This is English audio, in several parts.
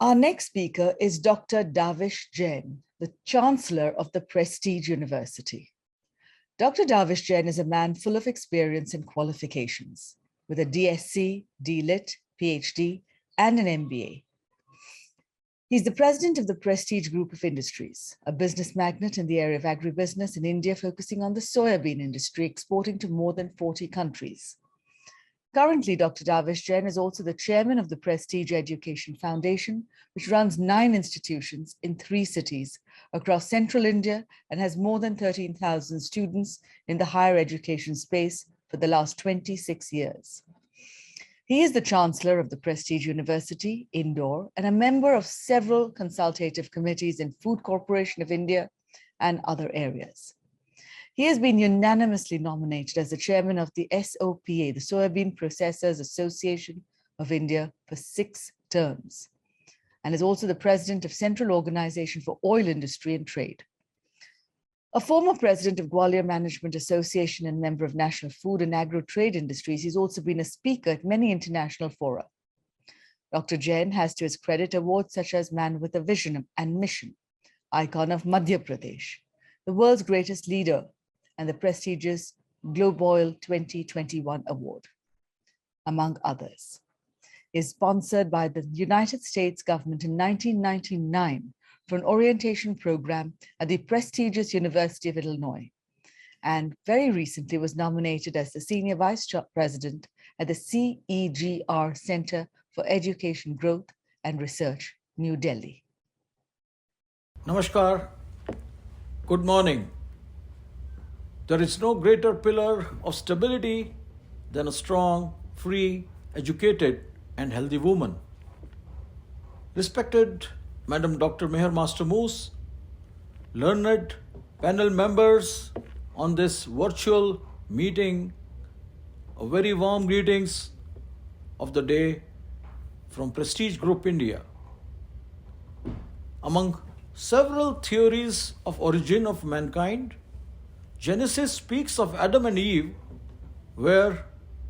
Our next speaker is Dr. Davish Jain, the Chancellor of the Prestige University. Dr. Davish Jain is a man full of experience and qualifications, with a DSc, DLit, PhD, and an MBA. He's the president of the Prestige Group of Industries, a business magnate in the area of agribusiness in India, focusing on the soybean industry, exporting to more than 40 countries. Currently, Dr. Davish Jain is also the chairman of the Prestige Education Foundation, which runs 9 institutions in 3 cities across central India and has more than 13,000 students in the higher education space for the last 26 years. He is the chancellor of the Prestige University, Indore, and a member of several consultative committees in Food Corporation of India and other areas. He has been unanimously nominated as the chairman of the SOPA, the Soybean Processors Association of India, for 6 terms, and is also the president of Central Organization for Oil Industry and Trade. A former president of Gwalior Management Association and member of National Food and Agro-Trade Industries, he's also been a speaker at many international fora. Dr. Jain has to his credit awards such as Man with a Vision and Mission, Icon of Madhya Pradesh, the world's greatest leader, and the prestigious Globe Oil 2021 award, among others. He is sponsored by the United States government in 1999 for an orientation program at the prestigious University of Illinois, and very recently was nominated as the Senior Vice President at the CEGR Center for Education Growth and Research, New Delhi. Namaskar. Good morning. There is no greater pillar of stability than a strong, free, educated, and healthy woman. Respected Madam Dr. Meher Master Moose, learned panel members on this virtual meeting, a very warm greetings of the day from Prestige Group India. Among several theories of origin of mankind, Genesis speaks of Adam and Eve, where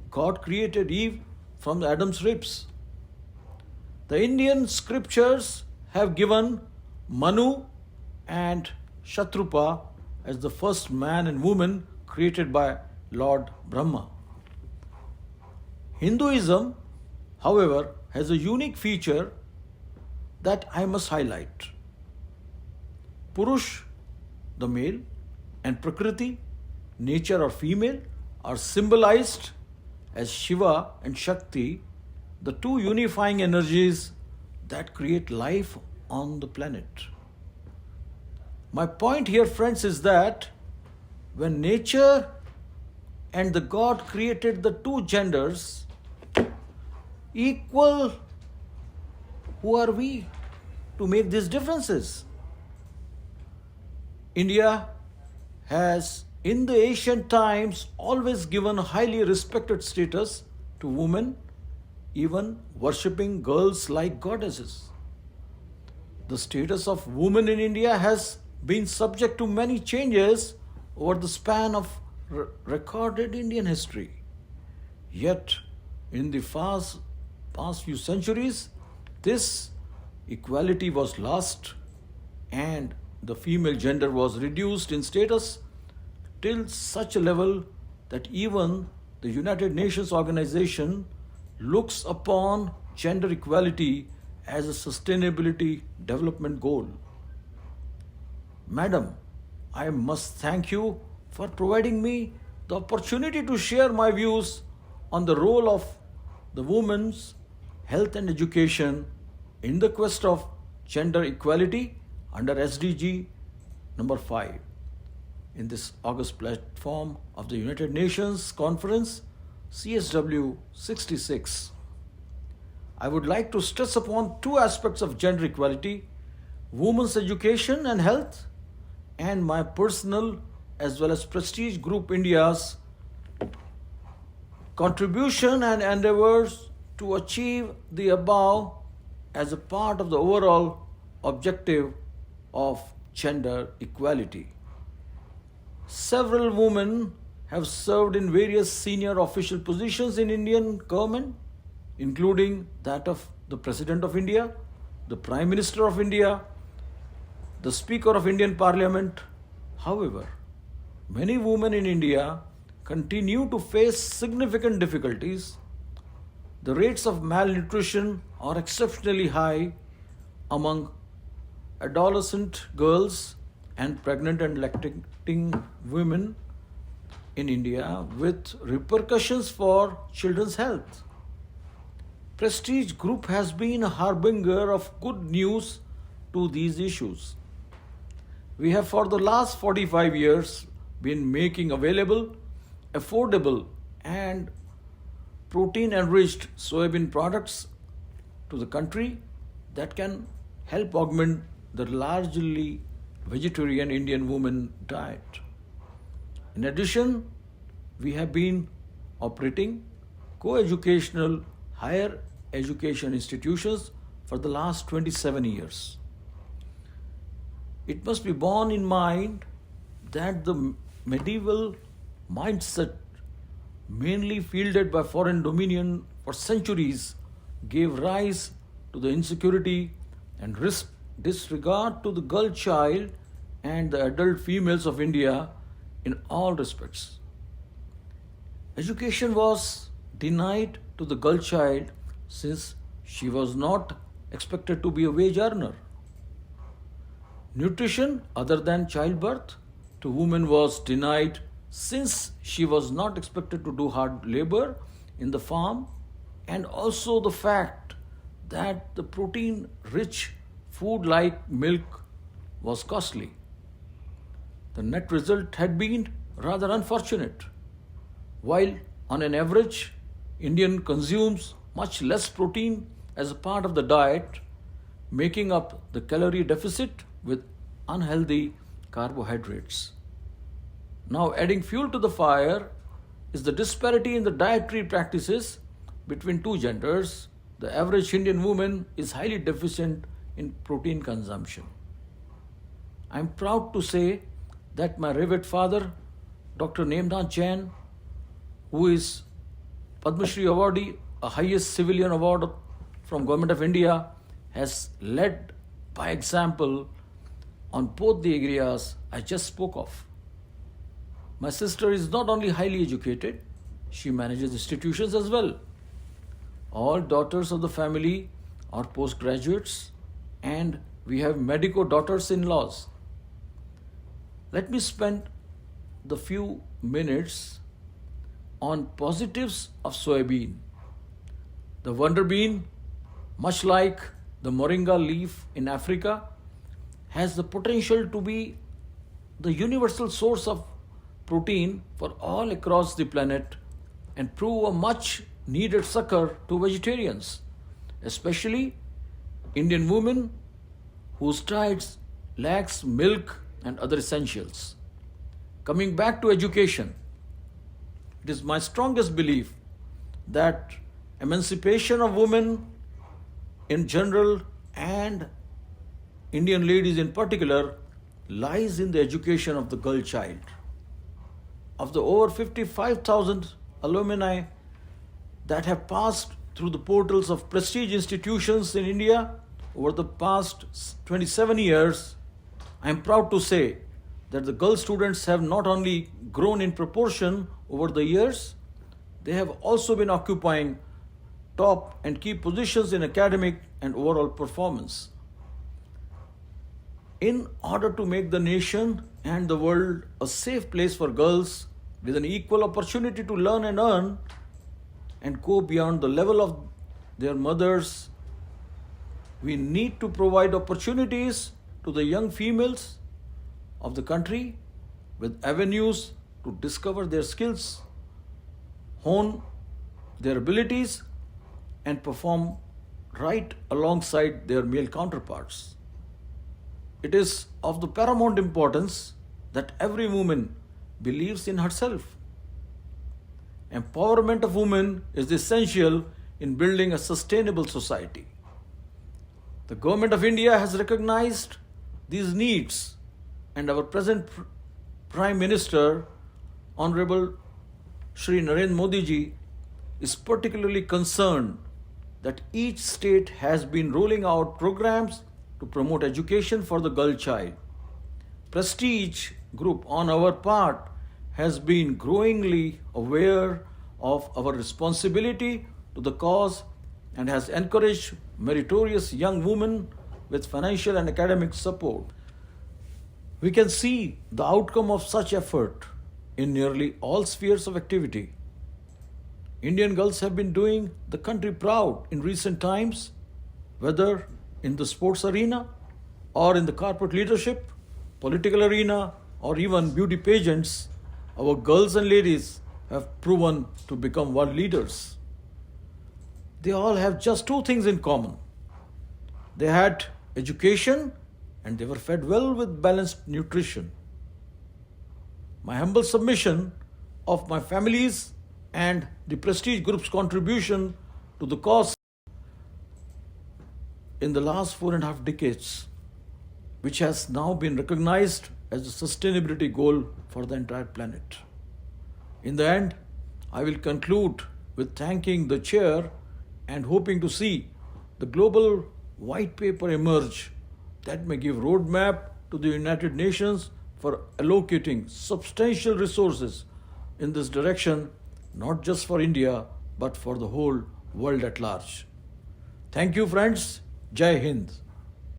God created Eve from Adam's ribs. The Indian scriptures have given Manu and Shatrupa as the first man and woman created by Lord Brahma. Hinduism, however, has a unique feature that I must highlight. Purush, the male, and Prakriti, nature or female, are symbolized as Shiva and Shakti, the 2 unifying energies that create life on the planet. My point here, friends, is that when nature and the God created the 2 genders equal, who are we to make these differences? India has in the ancient times always given highly respected status to women, even worshipping girls like goddesses. The status of women in India has been subject to many changes over the span of recorded Indian history. Yet, in the past few centuries, this equality was lost and the female gender was reduced in status till such a level that even the United Nations organization looks upon gender equality as a sustainability development goal. Madam, I must thank you for providing me the opportunity to share my views on the role of the women's health and education in the quest of gender equality under SDG number 5 in this August platform of the United Nations Conference CSW66. I would like to stress upon 2 aspects of gender equality: women's education and health, and my personal as well as Prestige Group India's contribution and endeavors to achieve the above as a part of the overall objective of gender equality. Several women have served in various senior official positions in Indian government, including that of the President of India, the Prime Minister of India, the Speaker of Indian Parliament. However, many women in India continue to face significant difficulties. The rates of malnutrition are exceptionally high among adolescent girls and pregnant and lactating women in India, with repercussions for children's health. Prestige Group has been a harbinger of good news to these issues. We have for the last 45 years been making available, affordable, and protein enriched soybean products to the country that can help augment the largely vegetarian Indian woman diet. In addition, we have been operating co-educational higher education institutions for the last 27 years. It must be borne in mind that the medieval mindset, mainly fielded by foreign dominion for centuries, gave rise to the insecurity and disregard to the girl child and the adult females of India in all respects. Education was denied to the girl child since she was not expected to be a wage earner. Nutrition other than childbirth to women was denied since she was not expected to do hard labor in the farm, and also the fact that the protein rich food like milk was costly. The net result had been rather unfortunate. While on an average, Indian consumes much less protein as a part of the diet, making up the calorie deficit with unhealthy carbohydrates. Now, adding fuel to the fire is the disparity in the dietary practices between two genders. The average Indian woman is highly deficient in protein consumption. I am proud to say that my revered father, Dr. Jain, who is Padma Shri awardee, a highest civilian award from Government of India, has led by example on both the areas I just spoke of. My sister is not only highly educated, she manages institutions as well. All daughters of the family are postgraduates, and we have medico daughters-in-laws. Let me spend the few minutes on positives of soybean. The wonder bean, much like the moringa leaf in Africa, has the potential to be the universal source of protein for all across the planet and prove a much needed succor to vegetarians, especially Indian women whose diets lacks milk and other essentials. Coming back to education, it is my strongest belief that emancipation of women in general and Indian ladies in particular lies in the education of the girl child. Of the over 55,000 alumni that have passed through the portals of prestige institutions in India over the past 27 years, I am proud to say that the girl students have not only grown in proportion over the years, they have also been occupying top and key positions in academic and overall performance. In order to make the nation and the world a safe place for girls with an equal opportunity to learn and earn and go beyond the level of their mothers, we need to provide opportunities to the young females of the country with avenues to discover their skills, hone their abilities, and perform right alongside their male counterparts. It is of the paramount importance that every woman believes in herself. Empowerment of women is essential in building a sustainable society. The Government of India has recognized these needs, and our present Prime Minister, Honorable Shri Narendra Modi ji, is particularly concerned that each state has been rolling out programs to promote education for the girl child. Prestige Group, on our part, has been growingly aware of our responsibility to the cause and has encouraged meritorious young women with financial and academic support. We can see the outcome of such effort in nearly all spheres of activity. Indian girls have been doing the country proud in recent times, whether in the sports arena or in the corporate leadership, political arena, or even beauty pageants. Our girls and ladies have proven to become world leaders. They all have just two things in common. They had education and they were fed well with balanced nutrition. My humble submission of my family's and the Prestige Group's contribution to the cause in the last 4.5 decades, which has now been recognized as a sustainability goal for the entire planet. In the end, I will conclude with thanking the chair and hoping to see the global white paper emerge that may give roadmap to the United Nations for allocating substantial resources in this direction, not just for India, but for the whole world at large. Thank you, friends. Jai Hind.